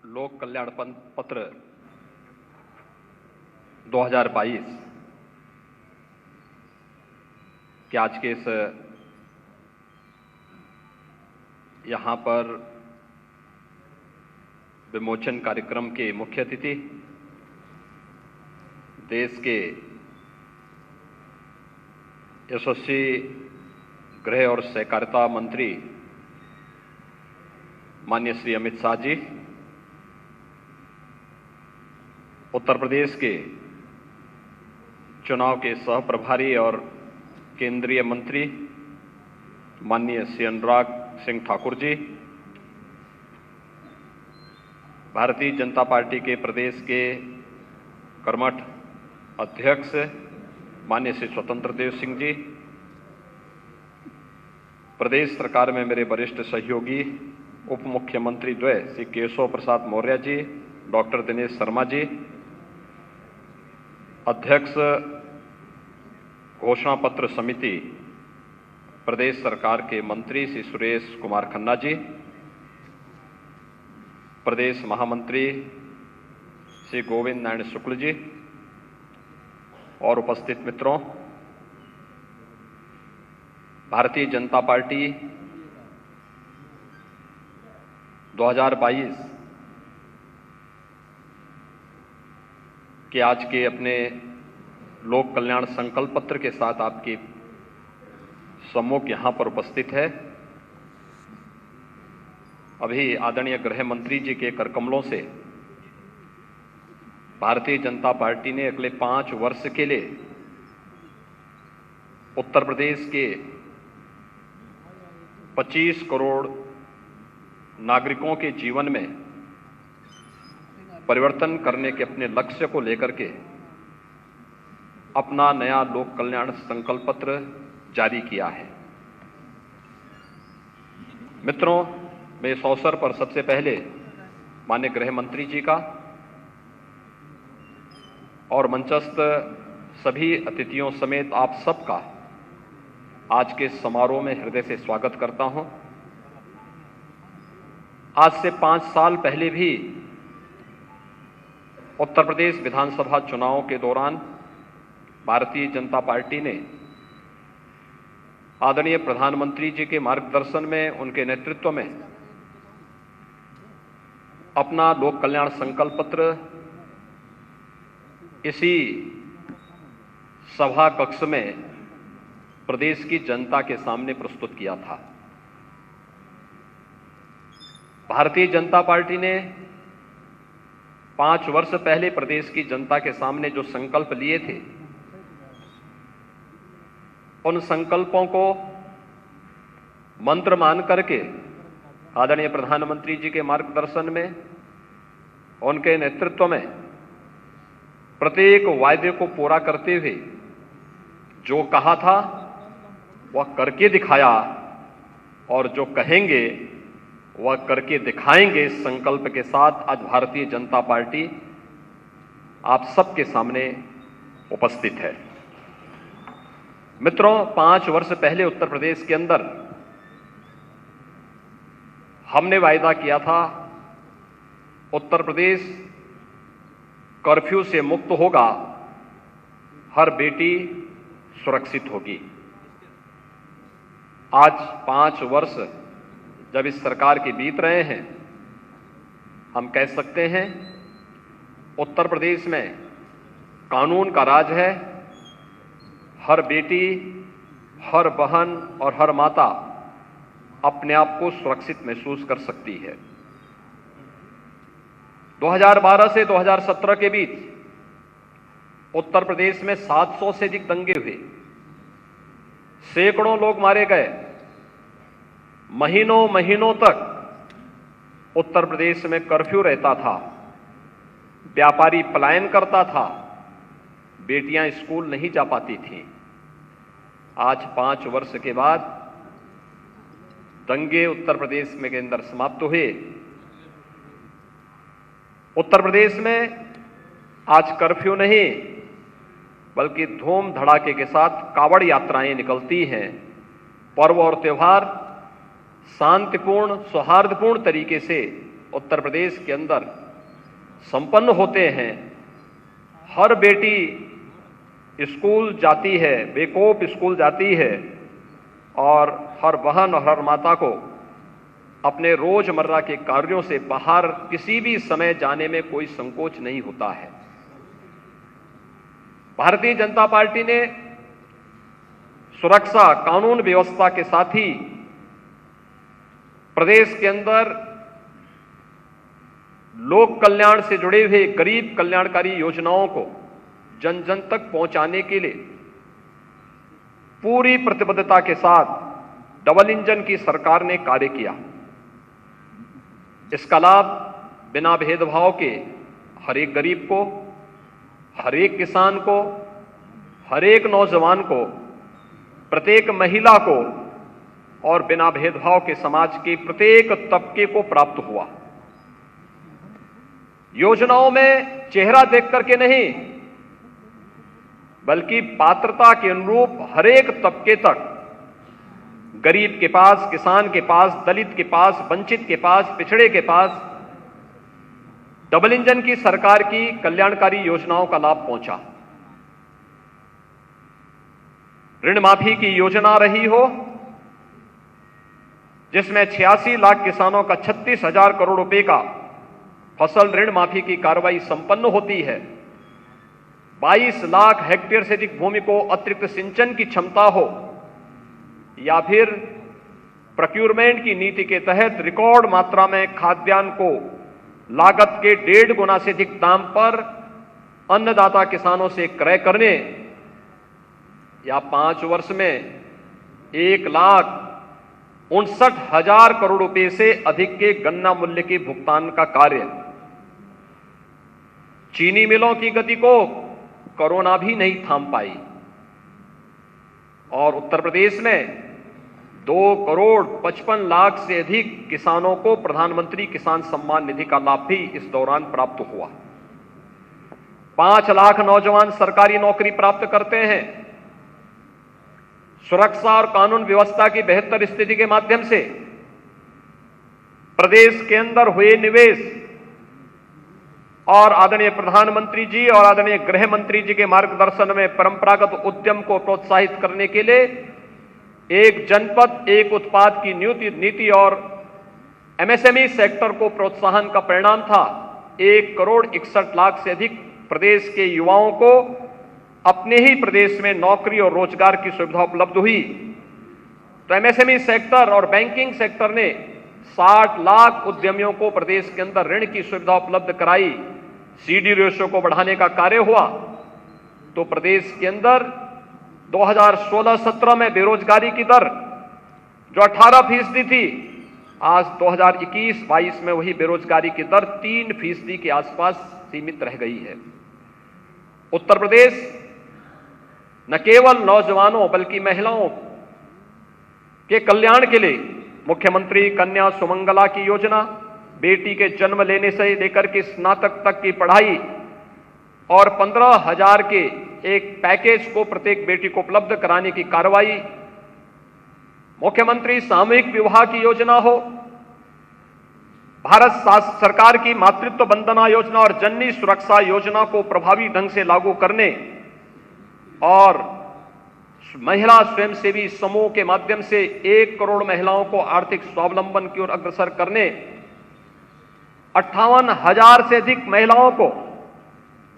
लोक कल्याण पत्र 2022 के आज के इस यहाँ पर विमोचन कार्यक्रम के मुख्य अतिथि देश के यशस्वी गृह और सहकारिता मंत्री माननीय श्री अमित शाह जी, उत्तर प्रदेश के चुनाव के सह प्रभारी और केंद्रीय मंत्री माननीय श्री अनुराग सिंह ठाकुर जी, भारतीय जनता पार्टी के प्रदेश के कर्मठ अध्यक्ष माननीय श्री स्वतंत्र देव सिंह जी, प्रदेश सरकार में मेरे वरिष्ठ सहयोगी उप मुख्यमंत्री द्वय श्री केशव प्रसाद मौर्य जी, डॉक्टर दिनेश शर्मा जी, अध्यक्ष घोषणा पत्र समिति प्रदेश सरकार के मंत्री श्री सुरेश कुमार खन्ना जी, प्रदेश महामंत्री श्री गोविंद नारायण शुक्ल जी और उपस्थित मित्रों, भारतीय जनता पार्टी 2022 के आज के अपने लोक कल्याण संकल्प पत्र के साथ आपके सम्मुख यहाँ पर उपस्थित है। अभी आदरणीय गृह मंत्री जी के करकमलों से भारतीय जनता पार्टी ने अगले 5 वर्ष के लिए उत्तर प्रदेश के 25 करोड़ नागरिकों के जीवन में परिवर्तन करने के अपने लक्ष्य को लेकर के अपना नया लोक कल्याण संकल्प पत्र जारी किया है। मित्रों, मैं इस अवसर पर सबसे पहले माननीय गृह मंत्री जी का और मंचस्थ सभी अतिथियों समेत आप सबका आज के समारोह में हृदय से स्वागत करता हूं। आज से 5 साल पहले भी उत्तर प्रदेश विधानसभा चुनाव के दौरान भारतीय जनता पार्टी ने आदरणीय प्रधानमंत्री जी के मार्गदर्शन में, उनके नेतृत्व में अपना लोक कल्याण संकल्प पत्र इसी सभा कक्ष में प्रदेश की जनता के सामने प्रस्तुत किया था। भारतीय जनता पार्टी ने 5 वर्ष पहले प्रदेश की जनता के सामने जो संकल्प लिए थे, उन संकल्पों को मंत्र मान करके आदरणीय प्रधानमंत्री जी के मार्गदर्शन में, उनके नेतृत्व में प्रत्येक वायदे को पूरा करते हुए जो कहा था वह करके दिखाया और जो कहेंगे वह करके दिखाएंगे। इस संकल्प के साथ आज भारतीय जनता पार्टी आप सबके सामने उपस्थित है। मित्रों, 5 वर्ष पहले उत्तर प्रदेश के अंदर हमने वायदा किया था उत्तर प्रदेश कर्फ्यू से मुक्त होगा, हर बेटी सुरक्षित होगी। आज 5 वर्ष जब इस सरकार के बीत रहे हैं, हम कह सकते हैं उत्तर प्रदेश में कानून का राज है। हर बेटी, हर बहन और हर माता अपने आप को सुरक्षित महसूस कर सकती है। 2012 से 2017 के बीच उत्तर प्रदेश में 700 से अधिक दंगे हुए, सैकड़ों लोग मारे गए, महीनों महीनों तक उत्तर प्रदेश में कर्फ्यू रहता था, व्यापारी पलायन करता था, बेटियां स्कूल नहीं जा पाती थीं। आज 5 वर्ष के बाद दंगे उत्तर प्रदेश में के अंदर समाप्त हुए। उत्तर प्रदेश में आज कर्फ्यू नहीं बल्कि धूम धड़ाके के साथ कावड़ यात्राएं निकलती हैं। पर्व और त्योहार शांतिपूर्ण, सौहार्दपूर्ण तरीके से उत्तर प्रदेश के अंदर संपन्न होते हैं। हर बेटी स्कूल जाती है, बेकोप स्कूल जाती है और हर बहन और हर माता को अपने रोजमर्रा के कार्यों से बाहर किसी भी समय जाने में कोई संकोच नहीं होता है। भारतीय जनता पार्टी ने सुरक्षा, कानून व्यवस्था के साथ ही प्रदेश के अंदर लोक कल्याण से जुड़े हुए गरीब कल्याणकारी योजनाओं को जन जन तक पहुंचाने के लिए पूरी प्रतिबद्धता के साथ डबल इंजन की सरकार ने कार्य किया। इसका लाभ बिना भेदभाव के हर एक गरीब को, हर एक किसान को, हर एक नौजवान को, प्रत्येक महिला को और बिना भेदभाव के समाज के प्रत्येक तबके को प्राप्त हुआ। योजनाओं में चेहरा देख करके नहीं, बल्कि पात्रता के अनुरूप हर एक तबके तक, गरीब के पास, किसान के पास, दलित के पास, वंचित के पास, पिछड़े के पास डबल इंजन की सरकार की कल्याणकारी योजनाओं का लाभ पहुंचा। ऋण माफी की योजना रही हो, जिसमें 86 लाख किसानों का 36,000 करोड़ रुपए का फसल ऋण माफी की कार्रवाई संपन्न होती है। 22 लाख हेक्टेयर से अधिक भूमि को अतिरिक्त सिंचन की क्षमता हो, या फिर प्रोक्यूरमेंट की नीति के तहत रिकॉर्ड मात्रा में खाद्यान्न को लागत के 1.5 गुना से अधिक दाम पर अन्नदाता किसानों से क्रय करने, या 5 वर्ष में 1,59,000 करोड़ रुपए से अधिक के गन्ना मूल्य के भुगतान का कार्य। चीनी मिलों की गति को कोरोना भी नहीं थाम पाई और उत्तर प्रदेश में 2,55,00,000 से अधिक किसानों को प्रधानमंत्री किसान सम्मान निधि का लाभ भी इस दौरान प्राप्त हुआ। 5 लाख नौजवान सरकारी नौकरी प्राप्त करते हैं। सुरक्षा और कानून व्यवस्था की बेहतर स्थिति के माध्यम से प्रदेश के अंदर हुए निवेश और आदरणीय प्रधानमंत्री जी और आदरणीय गृह मंत्री जी के मार्गदर्शन में परंपरागत उद्यम को प्रोत्साहित करने के लिए एक जनपद एक उत्पाद की नीति और एमएसएमई सेक्टर को प्रोत्साहन का परिणाम था। 1,61,00,000 से अधिक प्रदेश के युवाओं को अपने ही प्रदेश में नौकरी और रोजगार की सुविधा उपलब्ध हुई। तो एमएसएमई सेक्टर और बैंकिंग सेक्टर ने 60 लाख उद्यमियों को प्रदेश के अंदर ऋण की सुविधा उपलब्ध कराई। सीडी रेशो को बढ़ाने का कार्य हुआ। तो प्रदेश के अंदर 2016-17 में बेरोजगारी की दर जो 18% थी, आज 2021-22 में वही बेरोजगारी की दर 3% के आसपास सीमित रह गई है। उत्तर प्रदेश न केवल नौजवानों बल्कि महिलाओं के कल्याण के लिए मुख्यमंत्री कन्या सुमंगला की योजना, बेटी के जन्म लेने से लेकर के स्नातक तक की पढ़ाई और 15,000 के एक पैकेज को प्रत्येक बेटी को उपलब्ध कराने की कार्रवाई, मुख्यमंत्री सामूहिक विवाह की योजना हो, भारत सरकार की मातृत्व वंदना योजना और जननी सुरक्षा योजना को प्रभावी ढंग से लागू करने और महिला स्वयंसेवी समूह के माध्यम से 1 करोड़ महिलाओं को आर्थिक स्वावलंबन की ओर अग्रसर करने, 58,000 से अधिक महिलाओं को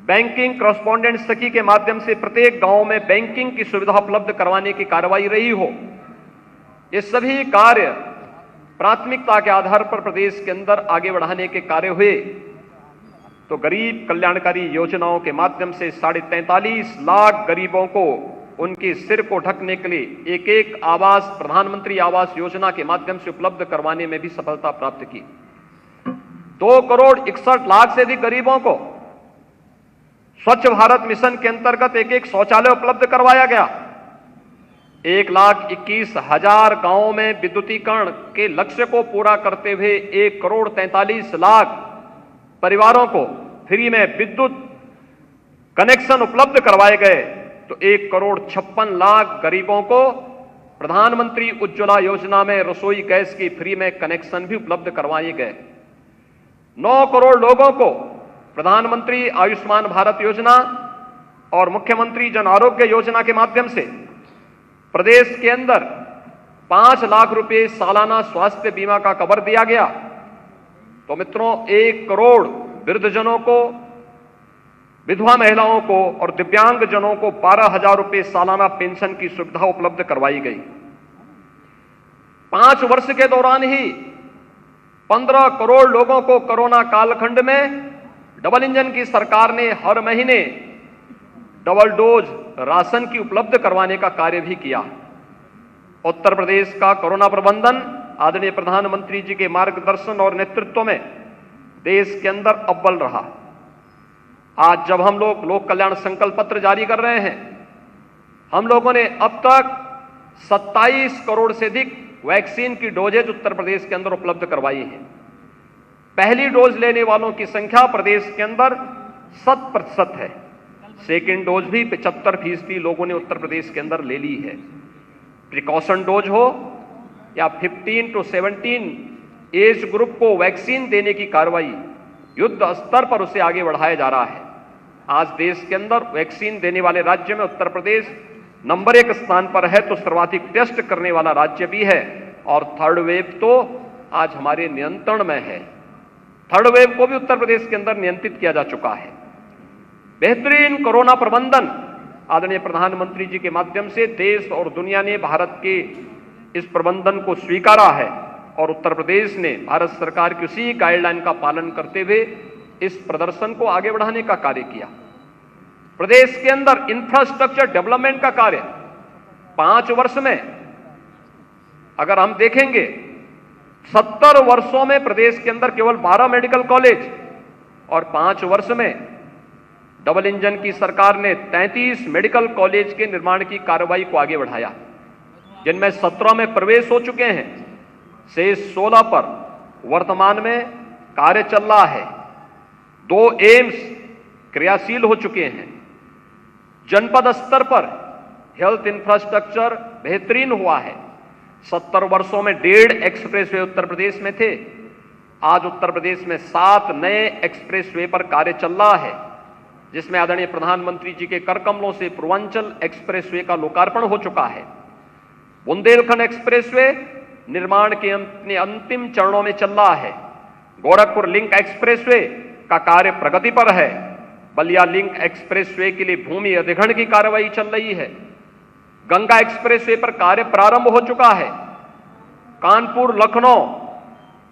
बैंकिंग कॉरेस्पॉन्डेंट सखी के माध्यम से प्रत्येक गांव में बैंकिंग की सुविधा उपलब्ध करवाने की कार्रवाई रही हो। ये सभी कार्य प्राथमिकता के आधार पर प्रदेश के अंदर आगे बढ़ाने के कार्य हुए। तो गरीब कल्याणकारी योजनाओं के माध्यम से 43.5 लाख गरीबों को उनके सिर को ढकने के लिए एक एक आवास, प्रधानमंत्री आवास योजना के माध्यम से उपलब्ध करवाने में भी सफलता प्राप्त की। 2,61,00,000 से अधिक गरीबों को स्वच्छ भारत मिशन के अंतर्गत एक एक शौचालय उपलब्ध करवाया गया। 1,21,000 गांवों में विद्युतीकरण के लक्ष्य को पूरा करते हुए 1,43,00,000 परिवारों को फ्री में विद्युत कनेक्शन उपलब्ध करवाए गए। तो 1,56,00,000 गरीबों को प्रधानमंत्री उज्ज्वला योजना में रसोई गैस की फ्री में कनेक्शन भी उपलब्ध करवाए गए। 9 करोड़ लोगों को प्रधानमंत्री आयुष्मान भारत योजना और मुख्यमंत्री जन आरोग्य योजना के माध्यम से प्रदेश के अंदर 5 लाख रुपए सालाना स्वास्थ्य बीमा का कवर दिया गया। तो मित्रों, 1 करोड़ वृद्धजनों को, विधवा महिलाओं को और दिव्यांग जनों को 12,000 रुपए सालाना पेंशन की सुविधा उपलब्ध करवाई गई। 5 वर्ष के दौरान ही 15 करोड़ लोगों को कोरोना कालखंड में डबल इंजन की सरकार ने हर महीने डबल डोज राशन की उपलब्ध करवाने का कार्य भी किया। उत्तर प्रदेश का कोरोना प्रबंधन आदरणीय प्रधानमंत्री जी के मार्गदर्शन और नेतृत्व में देश के अंदर अव्वल रहा। आज जब हम लोक कल्याण संकल्प पत्र जारी कर रहे हैं, हम लोगों ने अब तक 27 करोड़ से अधिक वैक्सीन की डोजेज उत्तर प्रदेश के अंदर उपलब्ध करवाई है। पहली डोज लेने वालों की संख्या प्रदेश के अंदर 100% है। सेकेंड डोज भी 75% लोगों ने उत्तर प्रदेश के अंदर ले ली है। प्रिकॉशन डोज हो या 15 to 17 एज ग्रुप को वैक्सीन देने की कार्रवाई युद्ध स्तर पर उसे आगे बढ़ाया जा रहा है। आज देश के अंदर वैक्सीन देने वाले राज्य में उत्तर प्रदेश नंबर 1 स्थान पर है, तो सर्वाधिक टेस्ट करने वाला राज्य भी है। और थर्ड वेव तो आज हमारे नियंत्रण में है। थर्ड वेव को भी उत्तर प्रदेश के अंदर नियंत्रित किया जा चुका है। बेहतरीन कोरोना प्रबंधन आदरणीय प्रधानमंत्री जी के माध्यम से देश और दुनिया ने भारत के इस प्रबंधन को स्वीकारा है और उत्तर प्रदेश ने भारत सरकार की उसी गाइडलाइन का पालन करते हुए इस प्रदर्शन को आगे बढ़ाने का कार्य किया। प्रदेश के अंदर इंफ्रास्ट्रक्चर डेवलपमेंट का कार्य 5 वर्ष में अगर हम देखेंगे, 70 वर्षों में प्रदेश के अंदर केवल 12 मेडिकल कॉलेज और 5 वर्ष में डबल इंजन की सरकार ने 33 मेडिकल कॉलेज के निर्माण की कार्रवाई को आगे बढ़ाया, जिनमें 17 में प्रवेश हो चुके हैं। शेष 16 पर वर्तमान में कार्य चल रहा है। 2 एम्स क्रियाशील हो चुके हैं। जनपद स्तर पर हेल्थ इंफ्रास्ट्रक्चर बेहतरीन हुआ है। 70 वर्षों में 1.5 एक्सप्रेसवे उत्तर प्रदेश में थे। आज उत्तर प्रदेश में 7 नए एक्सप्रेसवे पर कार्य चल रहा है, जिसमें आदरणीय प्रधानमंत्री जी के कर कमलों से पूर्वांचल एक्सप्रेसवे का लोकार्पण हो चुका है। बुंदेलखंड एक्सप्रेसवे निर्माण के अपने अंतिम चरणों में चल रहा है। गोरखपुर लिंक एक्सप्रेसवे का कार्य प्रगति पर है। बलिया लिंक एक्सप्रेसवे के लिए भूमि अधिग्रहण की कार्रवाई चल रही है। गंगा एक्सप्रेसवे पर कार्य प्रारंभ हो चुका है। कानपुर लखनऊ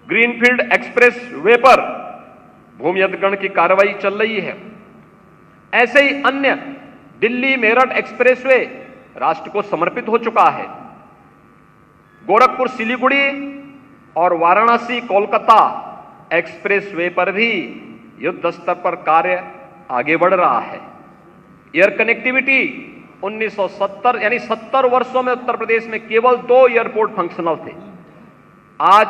ग्रीनफील्ड एक्सप्रेसवे पर भूमि अधिग्रहण की कार्रवाई चल रही है। ऐसे ही अन्य दिल्ली मेरठ एक्सप्रेसवे राष्ट्र को समर्पित हो चुका है। गोरखपुर सिलीगुड़ी और वाराणसी कोलकाता एक्सप्रेसवे पर भी युद्ध स्तर पर कार्य आगे बढ़ रहा है। एयर कनेक्टिविटी 1970 यानी 70 वर्षों में उत्तर प्रदेश में केवल 2 एयरपोर्ट फंक्शनल थे। आज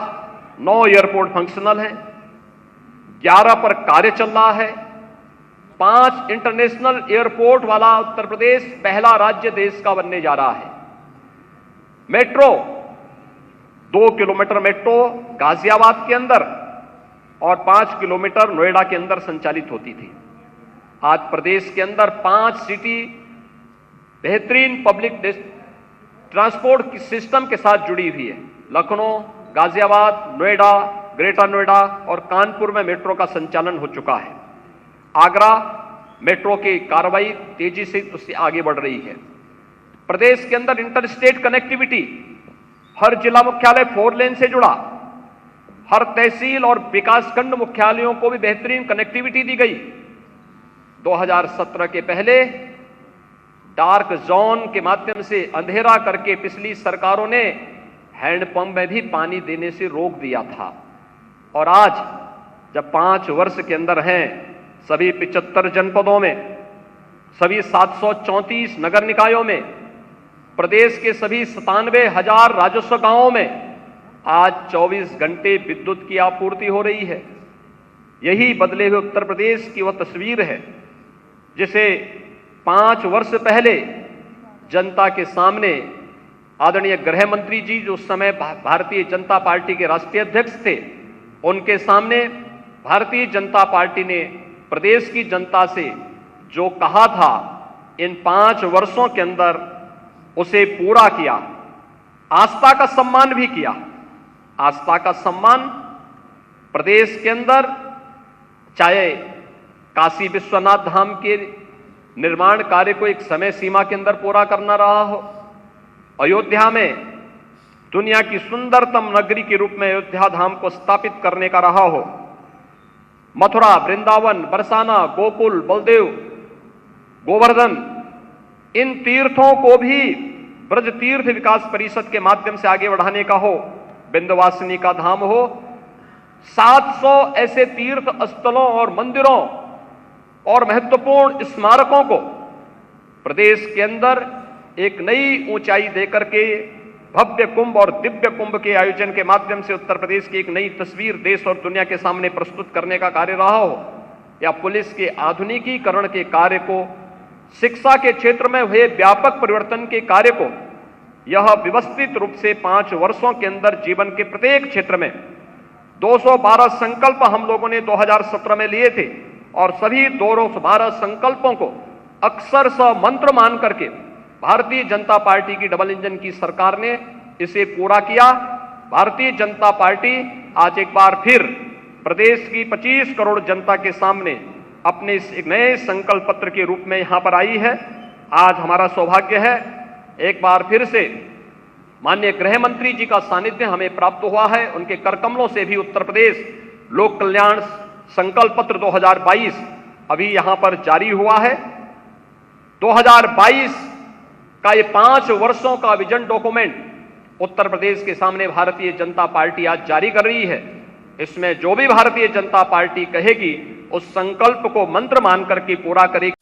9 एयरपोर्ट फंक्शनल हैं। 11 पर कार्य चल रहा है। 5 इंटरनेशनल एयरपोर्ट वाला उत्तर प्रदेश पहला राज्य देश का बनने जा रहा है। मेट्रो 2 किलोमीटर मेट्रो गाजियाबाद के अंदर और 5 किलोमीटर नोएडा के अंदर संचालित होती थी। आज प्रदेश के अंदर 5 सिटी बेहतरीन पब्लिक ट्रांसपोर्ट सिस्टम के साथ जुड़ी हुई है। लखनऊ, गाजियाबाद, नोएडा, ग्रेटर नोएडा और कानपुर में मेट्रो का संचालन हो चुका है। आगरा मेट्रो की कार्रवाई तेजी से उससे आगे बढ़ रही है। प्रदेश के अंदर इंटरस्टेट कनेक्टिविटी, हर जिला मुख्यालय 4 लेन से जुड़ा। हर तहसील और विकासखंड मुख्यालयों को भी बेहतरीन कनेक्टिविटी दी गई। 2017 के पहले डार्क जोन के माध्यम से अंधेरा करके पिछली सरकारों ने हैंडपंप में भी पानी देने से रोक दिया था। और आज जब 5 वर्ष के अंदर हैं, सभी 75 जनपदों में, सभी 734 नगर निकायों में, प्रदेश के सभी 97,000 राजस्व गांवों में आज 24 घंटे विद्युत की आपूर्ति हो रही है। यही बदले हुए उत्तर प्रदेश की वह तस्वीर है जिसे 5 वर्ष पहले जनता के सामने आदरणीय गृह मंत्री जी, जो उस समय भारतीय जनता पार्टी के राष्ट्रीय अध्यक्ष थे, उनके सामने भारतीय जनता पार्टी ने प्रदेश की जनता से जो कहा था इन 5 वर्षों के अंदर उसे पूरा किया। आस्था का सम्मान भी किया। आस्था का सम्मान प्रदेश के अंदर चाहे काशी विश्वनाथ धाम के निर्माण कार्य को एक समय सीमा के अंदर पूरा करना रहा हो, अयोध्या में दुनिया की सुंदरतम नगरी के रूप में अयोध्या धाम को स्थापित करने का रहा हो, मथुरा, वृंदावन, बरसाना, गोकुल, बलदेव, गोवर्धन, इन तीर्थों को भी ब्रज तीर्थ विकास परिषद के माध्यम से आगे बढ़ाने का हो, विंध्यवासिनी का धाम हो, 700 ऐसे तीर्थ स्थलों और मंदिरों और महत्वपूर्ण स्मारकों को प्रदेश के अंदर एक नई ऊंचाई देकर के भव्य कुंभ और दिव्य कुंभ के आयोजन के माध्यम से उत्तर प्रदेश की एक नई तस्वीर देश और दुनिया के सामने प्रस्तुत करने का कार्य रहा हो, या पुलिस के आधुनिकीकरण के कार्य को, शिक्षा के क्षेत्र में हुए व्यापक परिवर्तन के कार्य को, यह व्यवस्थित रूप से 5 वर्षों के अंदर जीवन के प्रत्येक क्षेत्र में 212 संकल्प हम लोगों ने 2017 में लिए थे और सभी 212 संकल्पों को अक्षरशः मंत्र मान करके भारतीय जनता पार्टी की डबल इंजन की सरकार ने इसे पूरा किया। भारतीय जनता पार्टी आज एक बार फिर प्रदेश की 25 करोड़ जनता के सामने अपने इस एक नए संकल्प पत्र के रूप में यहां पर आई है। आज हमारा सौभाग्य है, एक बार फिर से माननीय गृह मंत्री जी का सानिध्य हमें प्राप्त हुआ है। उनके करकमलों से भी उत्तर प्रदेश लोक कल्याण संकल्प पत्र 2022 अभी यहां पर जारी हुआ है। 2022 का ये 5 वर्षों का विजन डॉक्यूमेंट उत्तर प्रदेश के सामने भारतीय जनता पार्टी आज जारी कर रही है। इसमें जो भी भारतीय जनता पार्टी कहेगी उस संकल्प को मंत्र मान करके पूरा करेगी।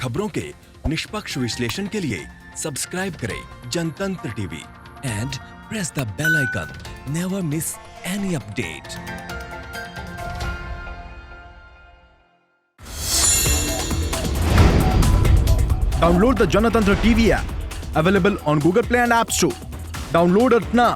खबरों के निष्पक्ष विश्लेषण के लिए सब्सक्राइब करें Janatantra TV and press the bell icon. Never miss any update. Download the Janatantra TV app, available on Google Play and App Store. Download it now.